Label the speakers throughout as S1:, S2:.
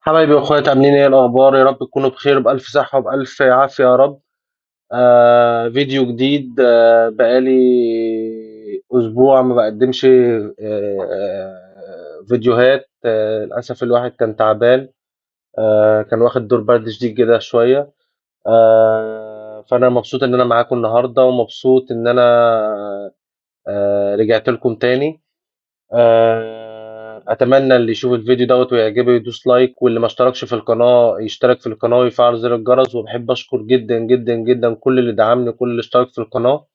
S1: حبايبي واخواتي عاملين ايه الاخبار؟ يا رب تكونوا بخير بالف صحه وبالف عافيه يا رب. فيديو جديد. بقالي اسبوع ما بقدمش فيديوهات. للاسف الواحد كان تعبان. كان واخد دور برد شديد كده شويه. فانا مبسوط ان انا معاكم النهارده، ومبسوط ان انا رجعت لكم تاني. اتمنى اللي يشوف الفيديو دوت ويعجبه يدوس لايك، واللي ما اشتركش في القناة يشترك في القناة ويفعل زر الجرس. وبحب اشكر جدا جدا جدا كل اللي دعمني وكل اللي اشترك في القناة.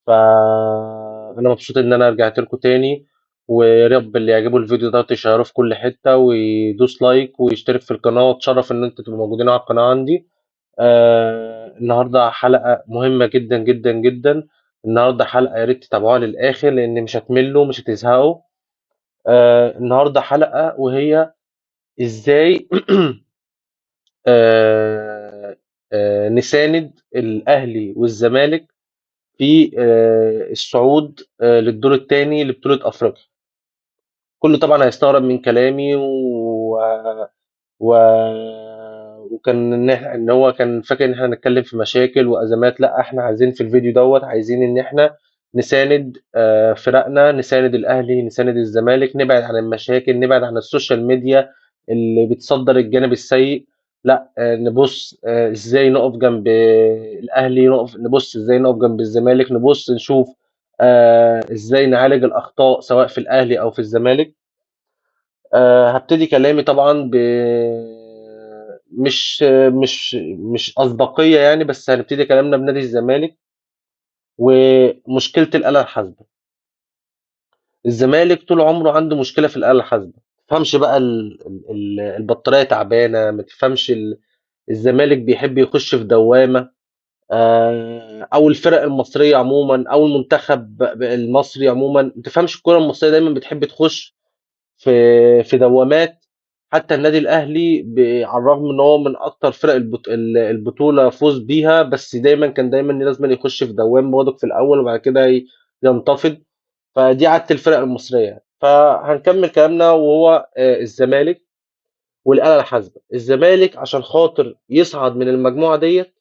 S1: فانا مبسوط ان انا رجعت لكم تاني. ويا رب اللي يعجبه الفيديو ده يشيره في كل حتة ويدوس لايك ويشترك في القناة، واتشرف ان انتوا تبقوا موجودين على القناة عندي. النهارده حلقة مهمة جدا جدا جدا. النهارده حلقة يا ريت تتابعوها للآخر، لأن مش هتملوا مش هتزهقوا. النهارده حلقة وهي ازاي آه نساند الأهلي والزمالك في الصعود للدور الثاني لبطولة أفريقيا. كله طبعا هيستغرب من كلامي و... وكان ان هو كان فاكر ان احنا هنتكلم في مشاكل وازمات. لا، احنا عايزين في الفيديو دوت عايزين ان احنا نساند فرقنا، نساند الاهلي، نساند الزمالك، نبعد عن المشاكل، نبعد عن السوشيال ميديا اللي بتصدر الجانب السيء. لا، نبص ازاي نقف جنب الاهلي، نبص ازاي نقف جنب الزمالك، نبص نشوف ازاي نعالج الاخطاء سواء في الاهلي او في الزمالك. هبتدي كلامي طبعا مش أسبقية يعني، بس هنبتدي كلامنا بنادي الزمالك ومشكلة الآلة الحاسبة. الزمالك طول عمره عنده مشكلة في الآلة الحاسبة. ما تفهمش بقى البطارية تعبانة، ما تفهمش الزمالك بيحب يخش في دوامة. أو الفرق المصرية عموما أو المنتخب المصري عموما، ما تفهمش الكرة المصرية دايما بتحب تخش في دوامات. حتى النادي الاهلي على الرغم ان هو من اكتر فرق البطوله فوز بيها، بس دايما لازم يخش في دوامه برضك في الاول وبعد كده ينتفض. فدي عاده الفرق المصريه. فهنكمل كلامنا وهو الزمالك والاله الحاسبه. الزمالك عشان خاطر يصعد من المجموعه ديت،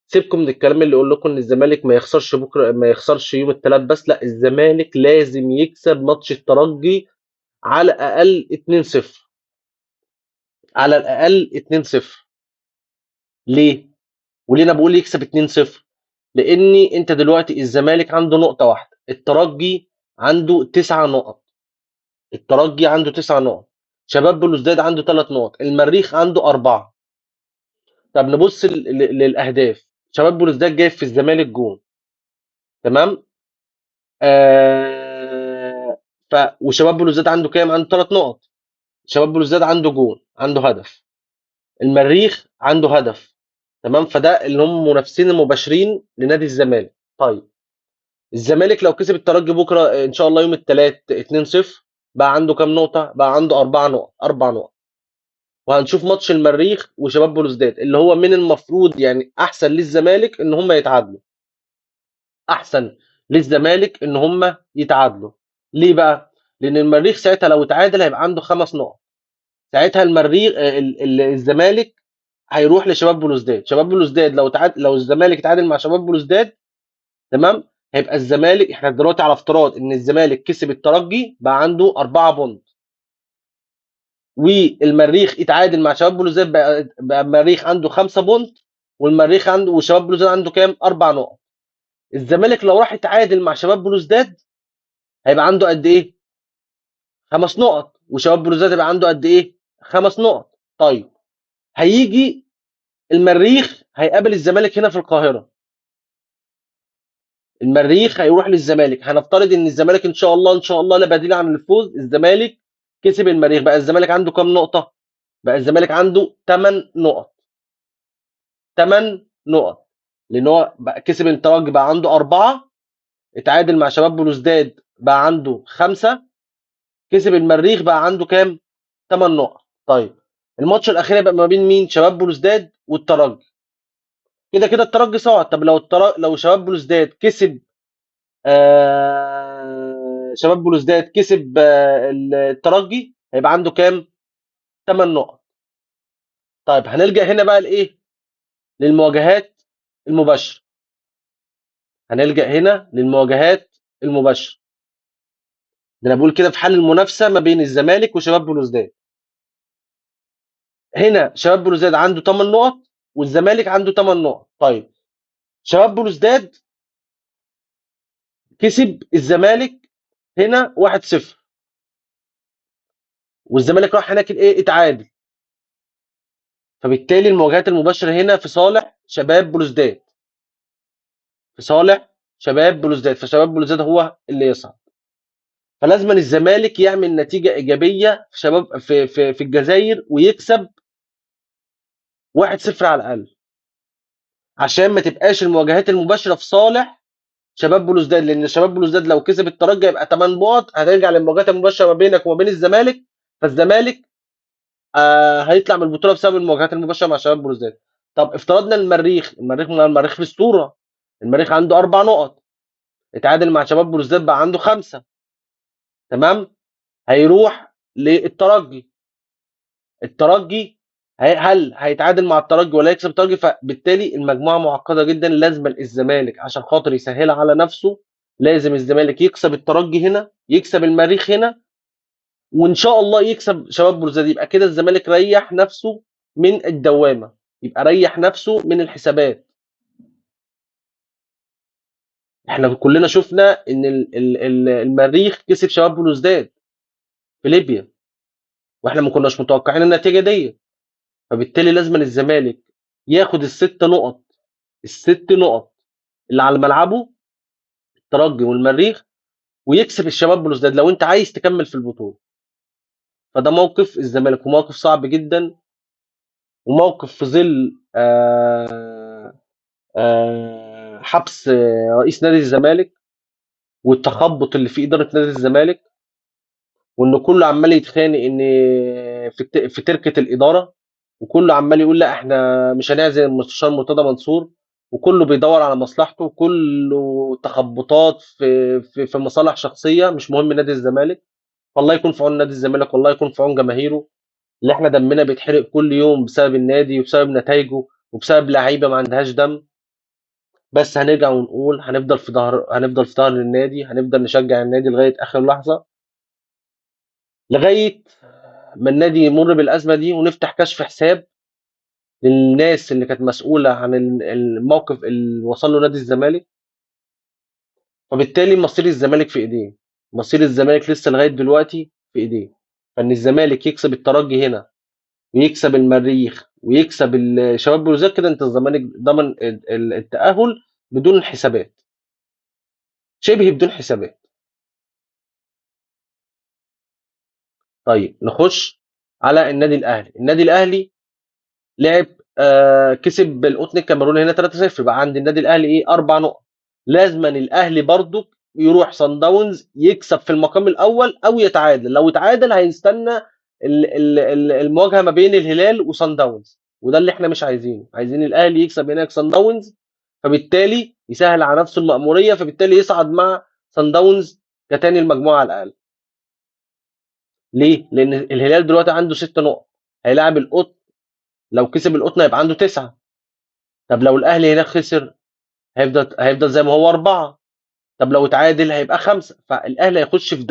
S1: سيبكم من الكلام اللي يقول لكم ان الزمالك ما يخسرش بكره، ما يخسرش يوم الثلاث بس. لا، الزمالك لازم يكسب ماتش الترجي على الاقل 2-0. على الاقل 2-0. ليه؟ وليه انا بقول يكسب 2-0؟ لاني انت دلوقتي الزمالك عنده نقطه واحده، الترجي عنده 9 نقط. الترجي عنده 9 نقط. شباب بلوزداد عنده 3 نقط. المريخ عنده 4. طب نبص للاهداف. شباب بلوزداد جايب في الزمالك جون. تمام. آه وشباب بلوزداد عنده كام؟ عنده 3 نقط. شباب بلوزداد عنده جون، عنده هدف. المريخ عنده هدف. تمام. فده اللي هم منافسين المباشرين لنادي الزمالك. طيب، الزمالك لو كسب الترجي بكره ان شاء الله يوم الثلاث 2-0، بقى عنده كام نقطه؟ بقى عنده 4 نقط. 4 نقط. وهنشوف ماتش المريخ وشباب بلوزداد اللي هو من المفروض يعني احسن للزمالك ان هم يتعادلوا. احسن للزمالك ان هم يتعادلوا. ليه بقى؟ لان المريخ ساعتها لو اتعادل هيبقى عنده 5 نقط. ساعتها المريخ الزمالك هيروح لشباب بلوزداد. شباب بلوزداد لو الزمالك اتعادل مع شباب بلوزداد، تمام، هيبقى الزمالك، احنا دلوقتي على افتراض ان الزمالك كسب الترجي بقى عنده 4 بونت، والمريخ اتعادل مع شباب بلوزداد بقى المريخ عنده 5 بونت، والمريخ عنده وشباب بلوزداد عنده كام؟ 4 نقط. الزمالك لو راح اتعادل مع شباب بلوزداد هيبقى عنده قد ايه؟ 5 نقط. وشباب بلوزداد هيبقى عنده قد ايه؟ 5 نقط. طيب، هيجي المريخ هيقابل الزمالك هنا في القاهرة. المريخ هيروح للزمالك. هنفترض ان الزمالك ان شاء الله ان شاء الله لا بديل عن الفوز، الزمالك كسب المريخ، بقى الزمالك عنده كام نقطة؟ بقى الزمالك عنده 8 نقط. 8 نقط. لان هو بقى كسب الترجي بقى عنده 4، اتعادل مع شباب بلوزداد بقى عنده 5، كسب المريخ بقى عنده كام؟ 8 نقط. طيب، الماتش الاخير يبقى ما بين مين؟ شباب بلوزداد والترجي. كده كده الترجي صعد. طب لو شباب بلوزداد كسب، شباب بلوزداد كسب الترجي، هيبقى عنده كام؟ 8 نقط. طيب هنلجأ هنا بقى لايه؟ للمواجهات المباشره. هنلجأ هنا للمواجهات المباشره. ده انا بقول كده في حال المنافسه ما بين الزمالك وشباب بلوزداد. هنا شباب بلوزداد عنده 8 نقط والزمالك عنده 8 نقط. طيب شباب بلوزداد كسب الزمالك هنا 1-0، والزمالك راح هناك ايه اتعادل. فبالتالي المواجهات المباشره هنا في صالح شباب بلوزداد، في صالح شباب بلوزداد، فشباب بلوزداد هو اللي يصعد. فلازم الزمالك يعمل نتيجه ايجابيه في شباب في الجزائر ويكسب 1-0 على الاقل، عشان ما تبقاش المواجهات المباشره في صالح شباب بلوزداد. لان شباب بلوزداد لو كسب الترجي يبقى 8 نقط، هترجع للمواجهات المباشره ما بينك وما بين الزمالك، فالزمالك هيطلع من البطوله بسبب المواجهات المباشره مع شباب بلوزداد. طب افترضنا المريخ في اسطوره، المريخ عنده 4 نقط، اتعادل مع شباب بلوزداد بقى عنده 5، تمام. هيروح للترجي، الترجي هل هيتعادل مع الترجي ولا يكسب الترجي؟ فبالتالي المجموعه معقده جدا. لازم الزمالك عشان خاطر يسهلها على نفسه، لازم الزمالك يكسب الترجي هنا، يكسب المريخ هنا، وان شاء الله يكسب شباب بلوزداد. يبقى كده الزمالك ريح نفسه من الدوامه، يبقى ريح نفسه من الحسابات. احنا كلنا شفنا ان المريخ كسب شباب بلوزداد في ليبيا، واحنا ما كناش متوقعين النتيجه دي. فبالتالي لازم الزمالك ياخد ال6 نقط، ال6 نقط اللي على ملعبه، الترجي والمريخ، ويكسب الشباب بلوزداد لو انت عايز تكمل في البطوله. فده موقف الزمالك، وموقف صعب جدا، وموقف في ظل حبس رئيس نادي الزمالك، والتخبط اللي في اداره نادي الزمالك، وان كله عمال يتخانق ان في تركه الاداره، وكله عمال يقول لا احنا مش هنعزل المستشار مرتضى منصور، وكله بيدور على مصلحته، وكله تخبطات في مصالح شخصيه، مش مهم نادي الزمالك. والله يكون في عون نادي الزمالك، والله يكون في عون جماهيره، اللي احنا دمنا بيتحرق كل يوم بسبب النادي وبسبب نتائجه وبسبب لعيبه ما عندهاش دم. بس هنرجع ونقول هنفضل في ظهر النادي، هنفضل نشجع النادي لغايه اخر لحظه، لغايه ما النادي يمر بالازمه دي، ونفتح كشف حساب للناس اللي كانت مسؤوله عن الموقف اللي وصل له نادي الزمالك. فبالتالي مصير الزمالك في ايديه، مصير الزمالك لسه لغايه دلوقتي في ايديه. فان الزمالك يكسب الترجي هنا، ويكسب المريخ، ويكسب شباب بلوزداد، كده انت الزمالك ضمن التاهل بدون حسابات، شبه بدون حسابات. طيب نخش على النادي الاهلي. النادي الاهلي لعب كسب القطن الكاميروني هنا 3-0، بقى عند النادي الاهلي ايه 4 نقط. لازما الاهلي برضو يروح صن داونز يكسب في المقام الاول او يتعادل. لو اتعادل هيستنى المواجهه ما بين الهلال وصن داونز، وده اللي احنا مش عايزينه. عايزين الاهلي يكسب هناك صن داونز، فبالتالي يسهل على نفسه المأموريه، فبالتالي يصعد مع صن داونز كتاني المجموعه على الاقل. ليه؟ لان الهلال دلوقتي عنده 6 نقط، هيلاعب القطن، لو كسب القطن هيبقى عنده 9. طب لو الاهلي هناك خسر هيفضل زي ما هو 4. طب لو اتعادل هيبقى 5. فالاهلي هيخش في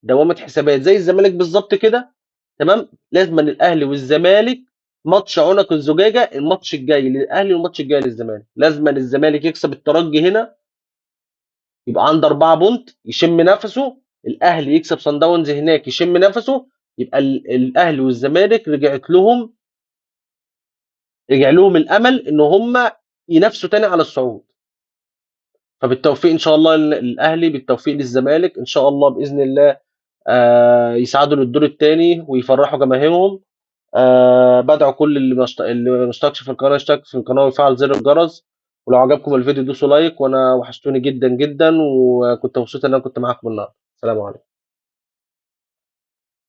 S1: دوامه حسابات زي الزمالك بالظبط كده، تمام. لازم الاهلي والزمالك ماتش عنق الزجاجه، الماتش الجاي للاهلي والماتش الجاي للزمالك، لازم الزمالك يكسب الترجي هنا، يبقى عنده 4 بونت يشم نفسه. الاهلي يكسب صن داونز هناك يشم نفسه، يبقى الاهلي والزمالك رجع لهم الامل ان هم ينافسوا تاني على الصعود. فبالتوفيق ان شاء الله للاهلي، بالتوفيق للزمالك ان شاء الله باذن الله، يساعدوا للدور الثاني ويفرحوا جماهيرهم. بدعو كل اللي ما اشتركش في القناه يشترك في القناه ويفعل زر الجرس. ولو عجبكم الفيديو دوسوا لايك، وانا وحشتوني جدا جدا، وكنت مبسوط ان انا كنت معاكم النهارده. سلام عليكم.